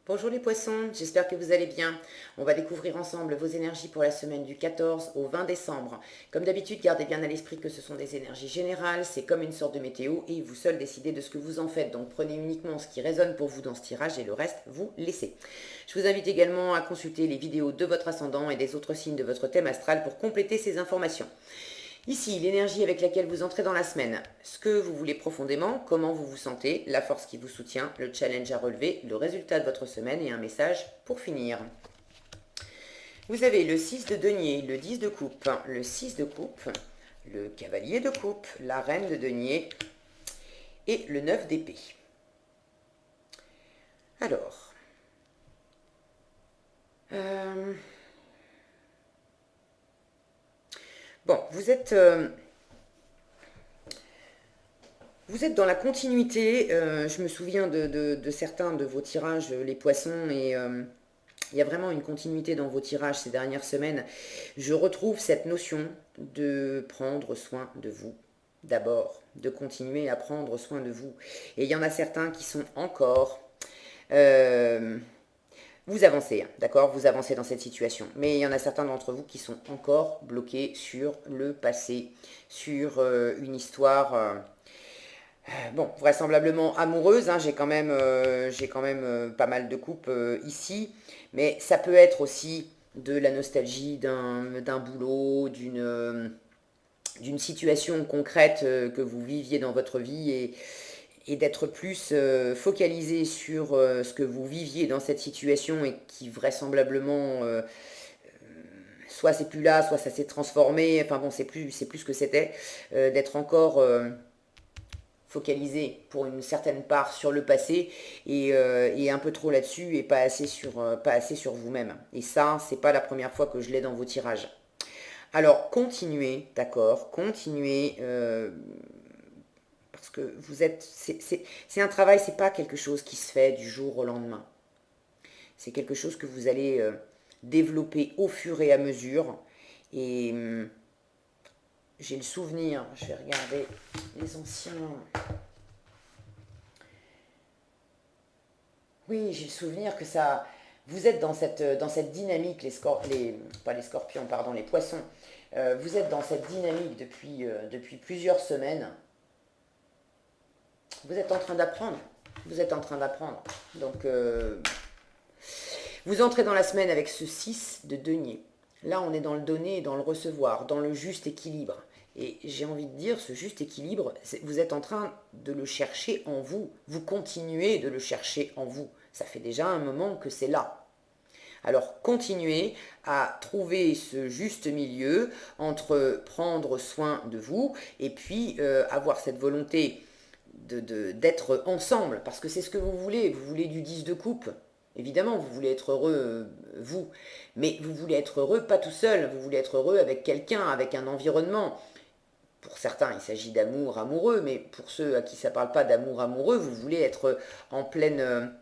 Bonjour les poissons, j'espère que vous allez bien. On va découvrir ensemble vos énergies pour la semaine du 14 au 20 décembre. Comme d'habitude, gardez bien à l'esprit que ce sont des énergies générales, c'est comme une sorte de météo et vous seul décidez de ce que vous en faites. Donc prenez uniquement ce qui résonne pour vous dans ce tirage et le reste, vous laissez. Je vous invite également à consulter les vidéos de votre ascendant et des autres signes de votre thème astral pour compléter ces informations. Ici, l'énergie avec laquelle vous entrez dans la semaine, ce que vous voulez profondément, comment vous vous sentez, la force qui vous soutient, le challenge à relever, le résultat de votre semaine et un message pour finir. Vous avez le 6 de denier, le 10 de coupe, le 6 de coupe, le cavalier de coupe, la reine de denier et le 9 d'épée. Alors, bon, vous êtes dans la continuité. Je me souviens de certains de vos tirages, les poissons, et il y a vraiment une continuité dans vos tirages ces dernières semaines. Je retrouve cette notion de prendre soin de vous. D'abord, de continuer à prendre soin de vous. Et il y en a certains qui sont encore... vous avancez, hein, d'accord? Vous avancez dans cette situation. Mais il y en a certains d'entre vous qui sont encore bloqués sur le passé, sur une histoire... bon, vraisemblablement amoureuse, hein, j'ai quand même pas mal de couples ici, mais ça peut être aussi de la nostalgie d'un boulot, d'une situation concrète que vous viviez dans votre vie et d'être plus focalisé sur ce que vous viviez dans cette situation et qui vraisemblablement soit c'est plus là, soit ça s'est transformé, enfin bon, c'est plus ce que c'était, d'être encore focalisé pour une certaine part sur le passé et un peu trop là-dessus et pas assez sur vous-même. Et ça, c'est pas la première fois que je l'ai dans vos tirages. Alors, continuez, d'accord, continuez, parce que vous êtes... C'est un travail, c'est pas quelque chose qui se fait du jour au lendemain. C'est quelque chose que vous allez développer au fur et à mesure. Et j'ai le souvenir, je vais regarder les anciens... Oui, j'ai le souvenir que ça... Vous êtes dans cette dynamique, pas les scorpions, pardon, les poissons. Vous êtes dans cette dynamique depuis plusieurs semaines. Vous êtes en train d'apprendre. Vous êtes en train d'apprendre. Donc, vous entrez dans la semaine avec ce 6 de denier. Là, on est dans le donner et dans le recevoir, dans le juste équilibre. Et j'ai envie de dire, ce juste équilibre, vous êtes en train de le chercher en vous. Vous continuez de le chercher en vous. Ça fait déjà un moment que c'est là. Alors continuez à trouver ce juste milieu entre prendre soin de vous et puis avoir cette volonté d'être ensemble, parce que c'est ce que vous voulez du 10 de coupe. Évidemment, vous voulez être heureux, vous, mais vous voulez être heureux pas tout seul, vous voulez être heureux avec quelqu'un, avec un environnement. Pour certains, il s'agit d'amour amoureux, mais pour ceux à qui ça ne parle pas d'amour amoureux, vous voulez être en pleine,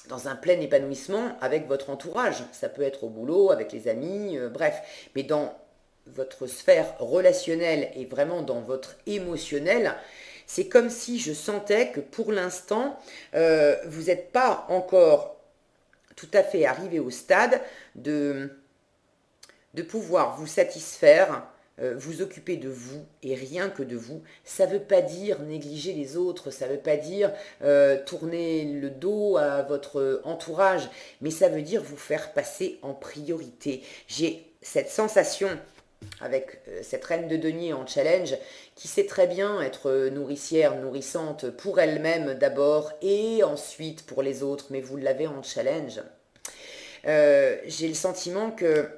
dans un plein épanouissement avec votre entourage. Ça peut être au boulot, avec les amis, bref. Mais dans votre sphère relationnelle et vraiment dans votre émotionnel, c'est comme si je sentais que pour l'instant, vous n'êtes pas encore tout à fait arrivé au stade de pouvoir vous satisfaire, vous occuper de vous et rien que de vous. Ça ne veut pas dire négliger les autres, ça ne veut pas dire tourner le dos à votre entourage, mais ça veut dire vous faire passer en priorité. J'ai cette sensation avec cette reine de denier en challenge, qui sait très bien être nourricière, nourrissante pour elle-même d'abord et ensuite pour les autres, mais vous l'avez en challenge. J'ai le sentiment que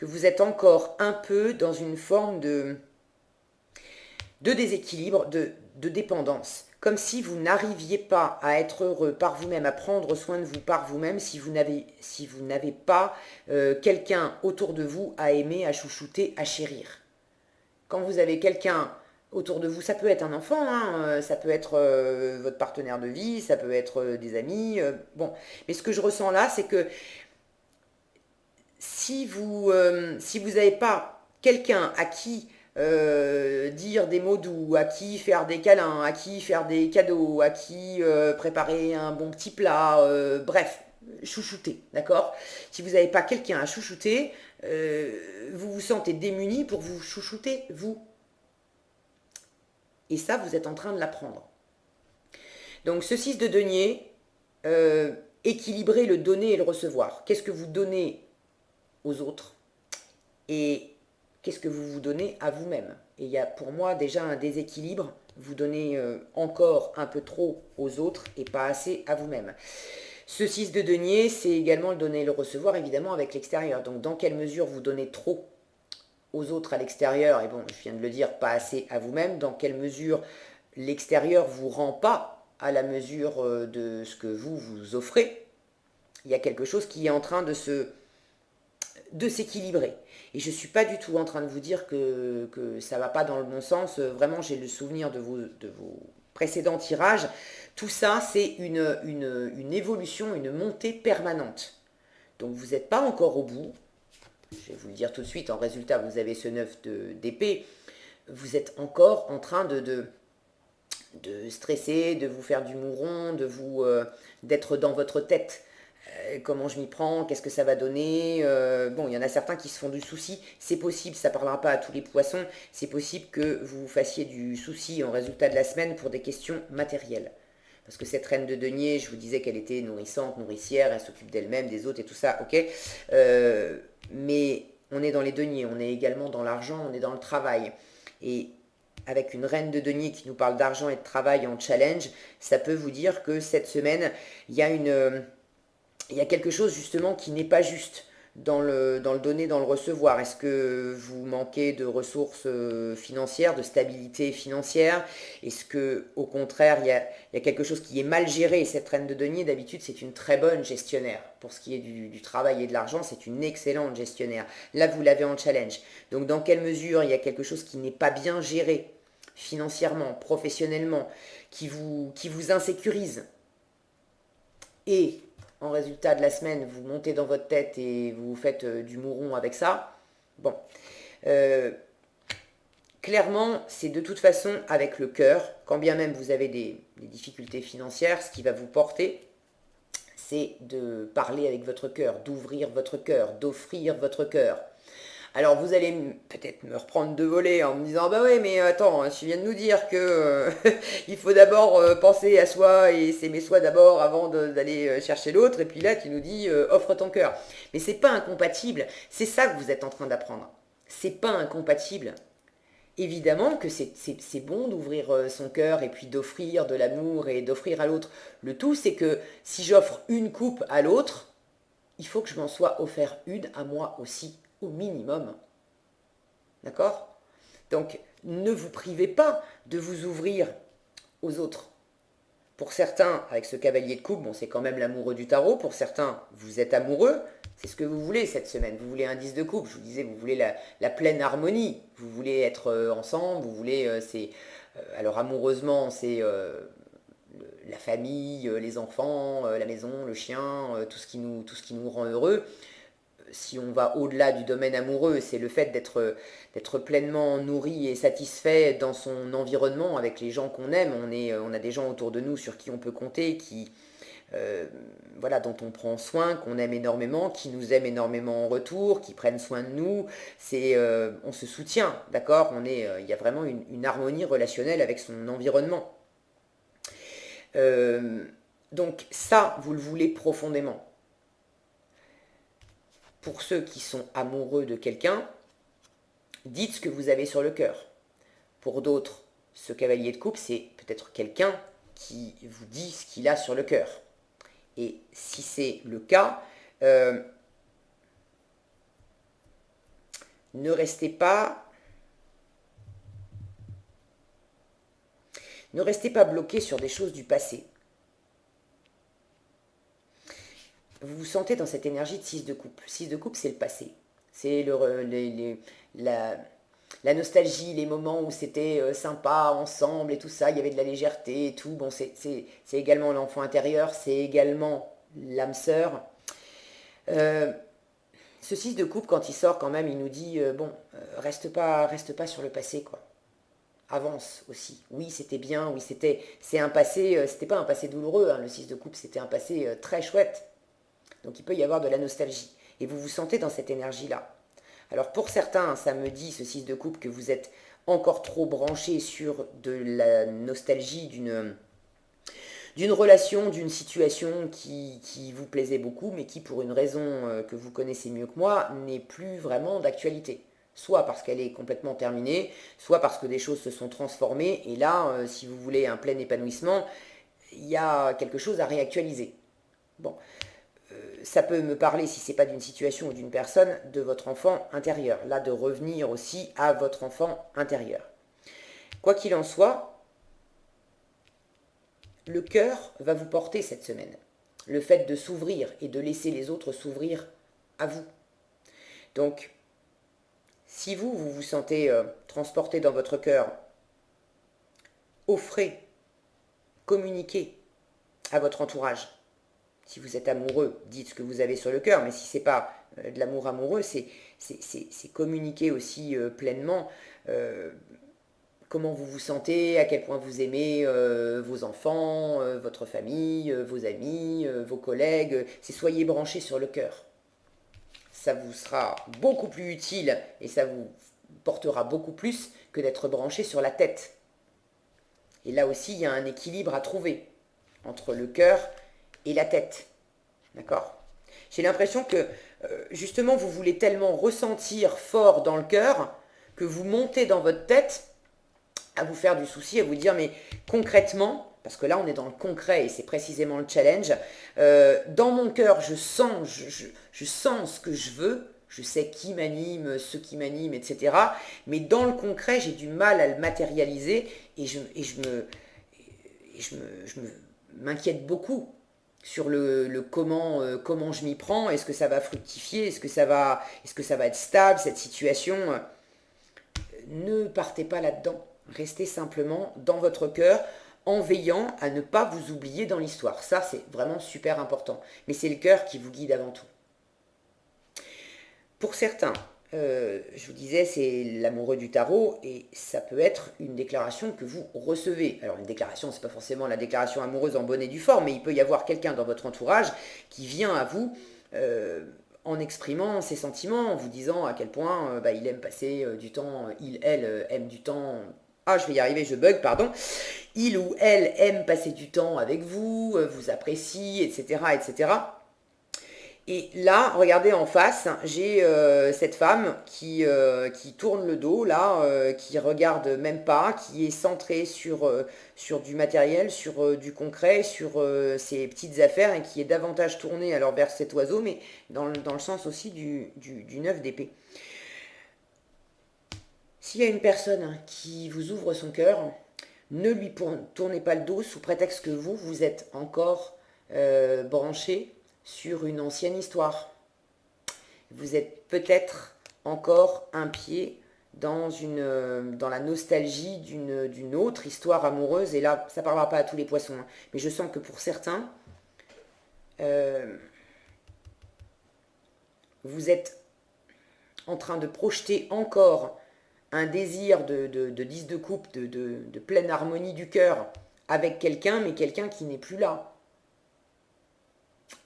vous êtes encore un peu dans une forme de déséquilibre, de dépendance. Comme si vous n'arriviez pas à être heureux par vous-même, à prendre soin de vous par vous-même, si vous n'avez pas quelqu'un autour de vous à aimer, à chouchouter, à chérir. Quand vous avez quelqu'un autour de vous, ça peut être un enfant, hein, ça peut être votre partenaire de vie, ça peut être des amis, bon. Mais ce que je ressens là, c'est que si vous n'avez pas quelqu'un à qui dire des mots doux, à qui faire des câlins, à qui faire des cadeaux, à qui préparer un bon petit plat, bref, chouchouter, d'accord? Si vous n'avez pas quelqu'un à chouchouter, vous vous sentez démuni pour vous chouchouter, vous. Et ça, vous êtes en train de l'apprendre. Donc ce 6 de denier, équilibrer le donner et le recevoir. Qu'est-ce que vous donnez aux autres et qu'est-ce que vous vous donnez à vous-même? Et il y a pour moi déjà un déséquilibre. Vous donnez encore un peu trop aux autres et pas assez à vous-même. Ce 6 de denier, c'est également le donner et le recevoir, évidemment, avec l'extérieur. Donc dans quelle mesure vous donnez trop aux autres à l'extérieur, et bon, je viens de le dire, pas assez à vous-même, dans quelle mesure l'extérieur vous rend pas à la mesure de ce que vous vous offrez, il y a quelque chose qui est en train de s'équilibrer. Et je ne suis pas du tout en train de vous dire que ça ne va pas dans le bon sens. Vraiment, j'ai le souvenir de vos précédents tirages. Tout ça, c'est une évolution, une montée permanente. Donc vous n'êtes pas encore au bout. Je vais vous le dire tout de suite, en résultat, vous avez ce 9 d'épée. Vous êtes encore en train de stresser, de vous faire du mouron, d'être dans votre tête. Comment je m'y prends, qu'est-ce que ça va donner, bon, il y en a certains qui se font du souci, c'est possible, ça ne parlera pas à tous les poissons, c'est possible que vous fassiez du souci en résultat de la semaine pour des questions matérielles. Parce que cette reine de denier, je vous disais qu'elle était nourrissante, nourricière, elle s'occupe d'elle-même, des autres et tout ça, ok. Mais on est dans les deniers, on est également dans l'argent, on est dans le travail. Et avec une reine de denier qui nous parle d'argent et de travail en challenge, ça peut vous dire que cette semaine, il y a quelque chose justement qui n'est pas juste dans le donner, dans le recevoir. Est-ce que vous manquez de ressources financières, de stabilité financière? Est-ce que au contraire, il y a quelque chose qui est mal géré? Cette reine de denier, d'habitude, c'est une très bonne gestionnaire. Pour ce qui est du travail et de l'argent, c'est une excellente gestionnaire. Là, vous l'avez en challenge. Donc, dans quelle mesure il y a quelque chose qui n'est pas bien géré financièrement, professionnellement, qui vous insécurise? Et en résultat de la semaine, vous montez dans votre tête et vous faites du mouron avec ça. Bon, clairement, c'est de toute façon avec le cœur, quand bien même vous avez des difficultés financières, ce qui va vous porter, c'est de parler avec votre cœur, d'ouvrir votre cœur, d'offrir votre cœur. Alors vous allez peut-être me reprendre de volée en me disant bah ouais mais attends, tu viens de nous dire que il faut d'abord penser à soi et s'aimer soi d'abord avant d'aller chercher l'autre et puis là tu nous dis offre ton cœur. Mais c'est pas incompatible, c'est ça que vous êtes en train d'apprendre. C'est pas incompatible. Évidemment que c'est bon d'ouvrir son cœur et puis d'offrir de l'amour et d'offrir à l'autre. Le tout c'est que si j'offre une coupe à l'autre, il faut que je m'en sois offert une à moi aussi, au minimum. D'accord? Donc, ne vous privez pas de vous ouvrir aux autres. Pour certains, avec ce cavalier de coupe, bon, c'est quand même l'amoureux du tarot. Pour certains, vous êtes amoureux. C'est ce que vous voulez cette semaine. Vous voulez un 10 de coupe. Je vous disais, vous voulez la pleine harmonie. Vous voulez être ensemble. Vous voulez, alors amoureusement, c'est la famille, les enfants, la maison, le chien, tout ce qui nous rend heureux. Si on va au-delà du domaine amoureux, c'est le fait d'être pleinement nourri et satisfait dans son environnement avec les gens qu'on aime. On a des gens autour de nous sur qui on peut compter, voilà, dont on prend soin, qu'on aime énormément, qui nous aiment énormément en retour, qui prennent soin de nous. On se soutient, d'accord? Il y a vraiment une harmonie relationnelle avec son environnement. Donc ça, vous le voulez profondément. Pour ceux qui sont amoureux de quelqu'un, dites ce que vous avez sur le cœur. Pour d'autres, ce cavalier de coupe, c'est peut-être quelqu'un qui vous dit ce qu'il a sur le cœur. Et si c'est le cas, ne restez pas bloqué sur des choses du passé. Vous vous sentez dans cette énergie de 6 de coupe. 6 de coupe, c'est le passé. C'est la nostalgie, les moments où c'était sympa, ensemble et tout ça, il y avait de la légèreté et tout. Bon, c'est également l'enfant intérieur, c'est également l'âme sœur. Ce 6 de coupe, quand il sort quand même, il nous dit, reste pas sur le passé, quoi. Avance aussi. Oui, c'était bien, c'est un passé, c'était pas un passé douloureux, hein, le 6 de coupe, c'était un passé très chouette. Donc il peut y avoir de la nostalgie. Et vous vous sentez dans cette énergie-là. Alors pour certains, ça me dit, ce 6 de coupe, que vous êtes encore trop branché sur de la nostalgie d'une relation, d'une situation qui vous plaisait beaucoup, mais qui, pour une raison que vous connaissez mieux que moi, n'est plus vraiment d'actualité. Soit parce qu'elle est complètement terminée, soit parce que des choses se sont transformées, et là, si vous voulez un plein épanouissement, il y a quelque chose à réactualiser. Bon, ça peut me parler, si ce n'est pas d'une situation ou d'une personne, de votre enfant intérieur. Là, de revenir aussi à votre enfant intérieur. Quoi qu'il en soit, le cœur va vous porter cette semaine. Le fait de s'ouvrir et de laisser les autres s'ouvrir à vous. Donc, si vous vous sentez transporté dans votre cœur, offrez, communiquez à votre entourage. Si vous êtes amoureux, dites ce que vous avez sur le cœur, mais si ce n'est pas de l'amour amoureux, c'est communiquer aussi pleinement comment vous vous sentez, à quel point vous aimez vos enfants, votre famille, vos amis, vos collègues. C'est soyez branchés sur le cœur. Ça vous sera beaucoup plus utile et ça vous portera beaucoup plus que d'être branché sur la tête. Et là aussi, il y a un équilibre à trouver entre le cœur et la tête. D'accord ? J'ai l'impression que, justement, vous voulez tellement ressentir fort dans le cœur que vous montez dans votre tête à vous faire du souci, à vous dire, mais concrètement, parce que là, on est dans le concret et c'est précisément le challenge, dans mon cœur, je sens ce que je veux, je sais qui m'anime, ce qui m'anime, etc. Mais dans le concret, j'ai du mal à le matérialiser et je m'inquiète beaucoup sur le comment je m'y prends. Est-ce que ça va fructifier? Est-ce que ça va être stable, cette situation? Ne partez pas là-dedans. Restez simplement dans votre cœur en veillant à ne pas vous oublier dans l'histoire. Ça, c'est vraiment super important. Mais c'est le cœur qui vous guide avant tout. Pour certains, je vous disais, c'est l'amoureux du tarot et ça peut être une déclaration que vous recevez. Alors une déclaration, c'est pas forcément la déclaration amoureuse en bonne et due forme, mais il peut y avoir quelqu'un dans votre entourage qui vient à vous en exprimant ses sentiments, en vous disant à quel point il aime passer du temps, elle aime du temps. Ah, je vais y arriver, je bug, pardon. Il ou elle aime passer du temps avec vous, vous apprécie, etc., etc. Et là, regardez en face, j'ai cette femme qui tourne le dos, là, qui regarde même pas, qui est centrée sur du matériel, sur du concret, sur ses petites affaires et qui est davantage tournée alors vers cet oiseau, mais dans le sens aussi du 9 d'épée. S'il y a une personne qui vous ouvre son cœur, ne lui tournez pas le dos sous prétexte que vous êtes encore branché sur une ancienne histoire. Vous êtes peut-être encore un pied dans la nostalgie d'une autre histoire amoureuse. Et là, ça ne parlera pas à tous les poissons, hein, mais je sens que pour certains, vous êtes en train de projeter encore un désir de 10 de coupe, de pleine harmonie du cœur avec quelqu'un, mais quelqu'un qui n'est plus là.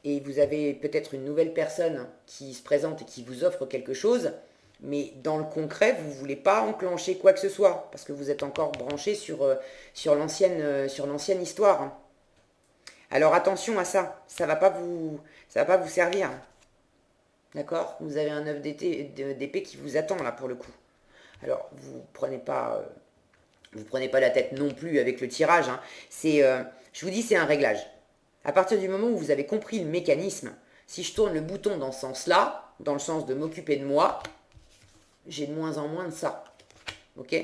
Et vous avez peut-être une nouvelle personne qui se présente et qui vous offre quelque chose, mais dans le concret, vous ne voulez pas enclencher quoi que ce soit, parce que vous êtes encore branché sur l'ancienne histoire. Alors attention à ça, ça va pas vous servir. D'accord? Vous avez un œuf d'épée qui vous attend là pour le coup. Alors, vous prenez pas la tête non plus avec le tirage. Hein. Je vous dis, c'est un réglage. À partir du moment où vous avez compris le mécanisme, si je tourne le bouton dans ce sens-là, dans le sens de m'occuper de moi, j'ai de moins en moins de ça. Ok?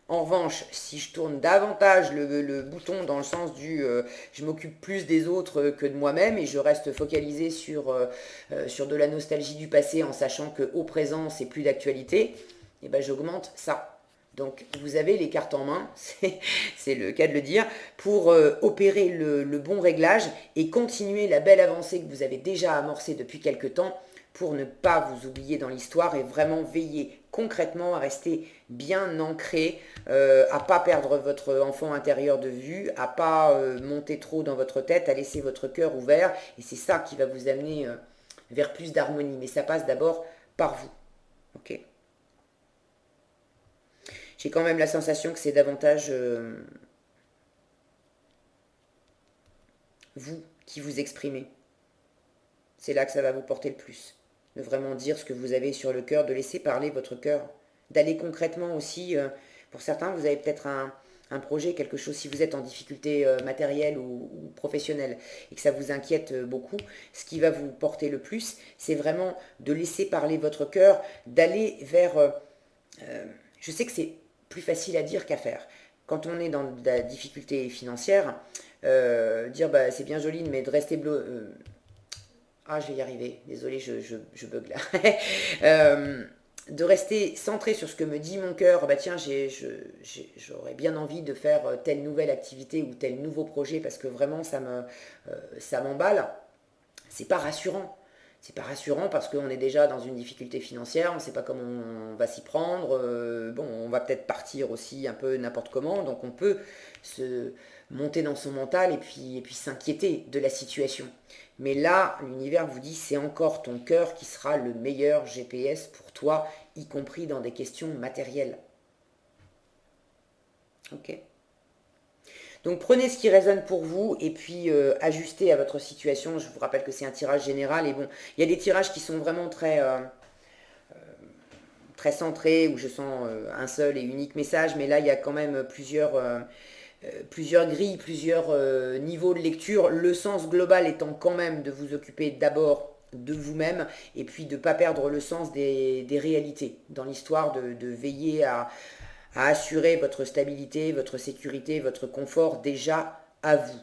En revanche, si je tourne davantage le bouton dans le sens du je m'occupe plus des autres que de moi-même et je reste focalisé sur de la nostalgie du passé en sachant qu'au présent, c'est plus d'actualité, et ben j'augmente ça. Donc vous avez les cartes en main, c'est le cas de le dire, pour opérer le bon réglage et continuer la belle avancée que vous avez déjà amorcée depuis quelque temps pour ne pas vous oublier dans l'histoire et vraiment veiller concrètement à rester bien ancré, à pas perdre votre enfant intérieur de vue, à pas monter trop dans votre tête, à laisser votre cœur ouvert. Et c'est ça qui va vous amener vers plus d'harmonie. Mais ça passe d'abord par vous. Ok. J'ai quand même la sensation que c'est davantage vous qui vous exprimez. C'est là que ça va vous porter le plus. De vraiment dire ce que vous avez sur le cœur, de laisser parler votre cœur. D'aller concrètement aussi, pour certains, vous avez peut-être un projet, quelque chose, si vous êtes en difficulté matérielle ou professionnelle et que ça vous inquiète beaucoup, ce qui va vous porter le plus, c'est vraiment de laisser parler votre cœur, d'aller vers... je sais que c'est plus facile à dire qu'à faire. Quand on est dans de la difficulté financière, dire bah, c'est bien joli, mais de rester ah, je vais y arriver, désolé, je bug là. De rester centré sur ce que me dit mon cœur, bah tiens, j'aurais bien envie de faire telle nouvelle activité ou tel nouveau projet parce que vraiment ça m'emballe. C'est pas rassurant. C'est pas rassurant parce qu'on est déjà dans une difficulté financière, on ne sait pas comment on va s'y prendre. Bon, on va peut-être partir aussi un peu n'importe comment, donc on peut se monter dans son mental et puis s'inquiéter de la situation. Mais là, l'univers vous dit c'est encore ton cœur qui sera le meilleur GPS pour toi, y compris dans des questions matérielles. Ok. Donc prenez ce qui résonne pour vous et puis ajustez à votre situation. Je vous rappelle que c'est un tirage général et bon, il y a des tirages qui sont vraiment très centrés où je sens un seul et unique message, mais là il y a quand même plusieurs grilles, plusieurs niveaux de lecture. Le sens global étant quand même de vous occuper d'abord de vous-même et puis de ne pas perdre le sens des réalités dans l'histoire, de veiller à assurer votre stabilité, votre sécurité, votre confort déjà à vous.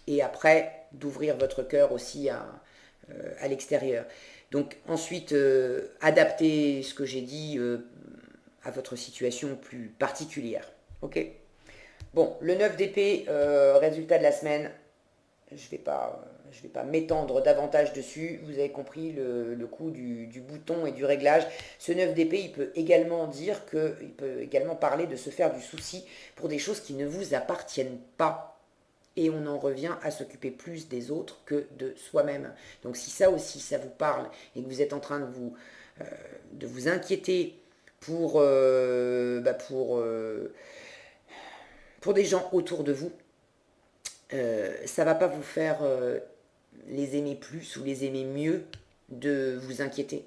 Et après, d'ouvrir votre cœur aussi à l'extérieur. Donc ensuite, adapter ce que j'ai dit à votre situation plus particulière. Ok. Bon, le 9 d'épée, résultat de la semaine, je ne vais pas m'étendre davantage dessus. Vous avez compris le coup du bouton et du réglage. Ce 9 d'épée, il peut également dire il peut également parler de se faire du souci pour des choses qui ne vous appartiennent pas. Et on en revient à s'occuper plus des autres que de soi-même. Donc si ça aussi, ça vous parle et que vous êtes en train de vous inquiéter pour des gens autour de vous, ça va pas vous faire les aimer plus ou les aimer mieux de vous inquiéter.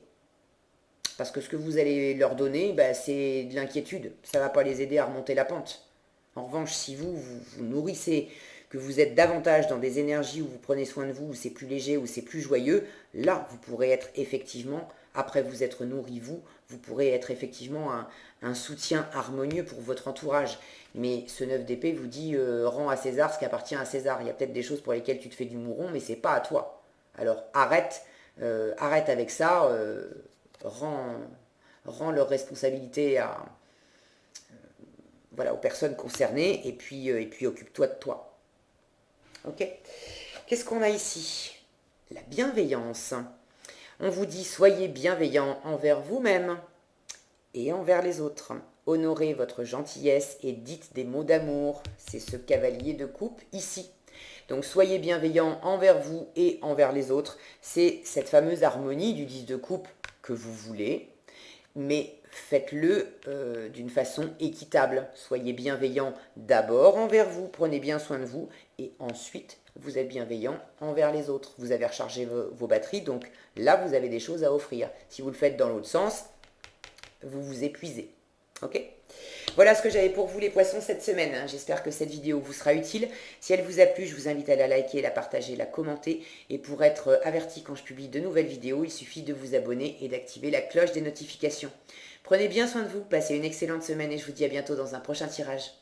Parce que ce que vous allez leur donner, bah, c'est de l'inquiétude. Ça va pas les aider à remonter la pente. En revanche, si vous nourrissez, que vous êtes davantage dans des énergies où vous prenez soin de vous, où c'est plus léger, où c'est plus joyeux, là, vous pourrez être effectivement, après vous être nourri vous pourrez être effectivement un soutien harmonieux pour votre entourage. Mais ce 9 d'épée vous dit rends à César ce qui appartient à César. Il y a peut-être des choses pour lesquelles tu te fais du mouron, mais c'est pas à toi. Alors arrête avec ça, rends leur responsabilité aux personnes concernées et puis occupe-toi de toi. Ok. Qu'est-ce qu'on a ici? La bienveillance. On vous dit soyez bienveillant envers vous-même et envers les autres. Honorez votre gentillesse et dites des mots d'amour. C'est ce cavalier de coupe ici. Donc soyez bienveillant envers vous et envers les autres. C'est cette fameuse harmonie du 10 de coupe que vous voulez, mais faites-le d'une façon équitable. Soyez bienveillant d'abord envers vous, prenez bien soin de vous, et ensuite vous êtes bienveillant envers les autres. Vous avez rechargé vos batteries, donc là vous avez des choses à offrir. Si vous le faites dans l'autre sens, vous vous épuisez. Ok ? Voilà ce que j'avais pour vous les poissons cette semaine. J'espère que cette vidéo vous sera utile. Si elle vous a plu, je vous invite à la liker, la partager, la commenter. Et pour être averti quand je publie de nouvelles vidéos, il suffit de vous abonner et d'activer la cloche des notifications. Prenez bien soin de vous, passez une excellente semaine et je vous dis à bientôt dans un prochain tirage.